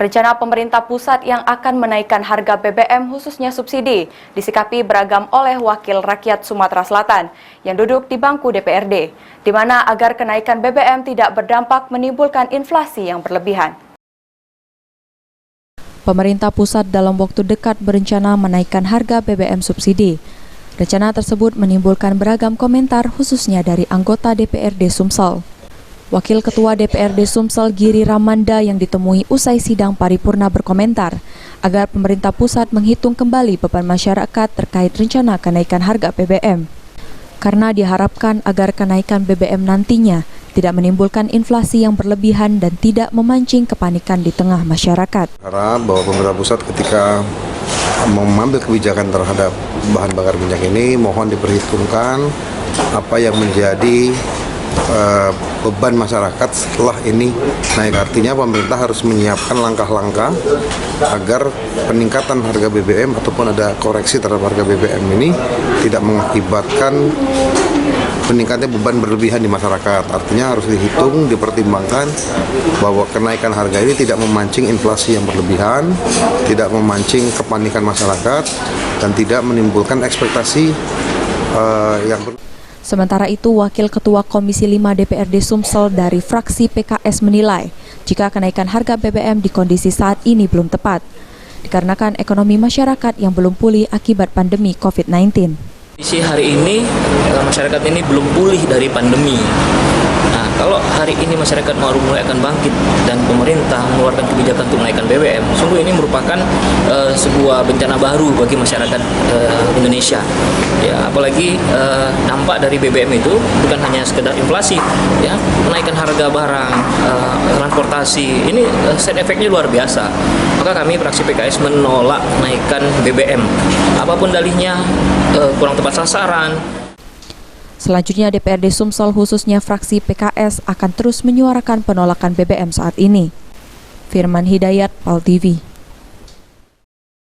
Rencana pemerintah pusat yang akan menaikkan harga BBM khususnya subsidi disikapi beragam oleh Wakil Rakyat Sumatera Selatan yang duduk di bangku DPRD, di mana agar kenaikan BBM tidak berdampak menimbulkan inflasi yang berlebihan. Pemerintah pusat dalam waktu dekat berencana menaikkan harga BBM subsidi. Rencana tersebut menimbulkan beragam komentar khususnya dari anggota DPRD Sumsel. Wakil Ketua DPRD Sumsel Giri Ramanda yang ditemui usai sidang paripurna berkomentar agar pemerintah pusat menghitung kembali beban masyarakat terkait rencana kenaikan harga BBM. Karena diharapkan agar kenaikan BBM nantinya tidak menimbulkan inflasi yang berlebihan dan tidak memancing kepanikan di tengah masyarakat. Harap bahwa pemerintah pusat ketika mengambil kebijakan terhadap bahan bakar minyak ini mohon diperhitungkan apa yang menjadi beban masyarakat setelah ini naik. Artinya pemerintah harus menyiapkan langkah-langkah agar peningkatan harga BBM ataupun ada koreksi terhadap harga BBM ini tidak mengakibatkan peningkatnya beban berlebihan di masyarakat. Artinya harus dihitung, dipertimbangkan bahwa kenaikan harga ini tidak memancing inflasi yang berlebihan, tidak memancing kepanikan masyarakat, dan tidak menimbulkan ekspektasi yang Sementara itu, Wakil Ketua Komisi 5 DPRD Sumsel dari fraksi PKS menilai jika kenaikan harga BBM di kondisi saat ini belum tepat, dikarenakan ekonomi masyarakat yang belum pulih akibat pandemi COVID-19. Kondisi hari ini, masyarakat ini belum pulih dari pandemi. Nah, kalau hari ini masyarakat mulai akan bangkit dan pemerintah mengeluarkan kebijakan untuk menaikkan BBM, sungguh ini merupakan sebuah bencana baru bagi masyarakat Indonesia. Ya, apalagi dampak dari BBM itu bukan hanya sekedar inflasi, ya, menaikkan harga barang, transportasi, ini side efeknya luar biasa. Maka kami fraksi PKS menolak menaikkan BBM. Apapun dalihnya kurang tepat sasaran. Selanjutnya DPRD Sumsel khususnya fraksi PKS akan terus menyuarakan penolakan BBM saat ini. Firman Hidayat, PAL TV.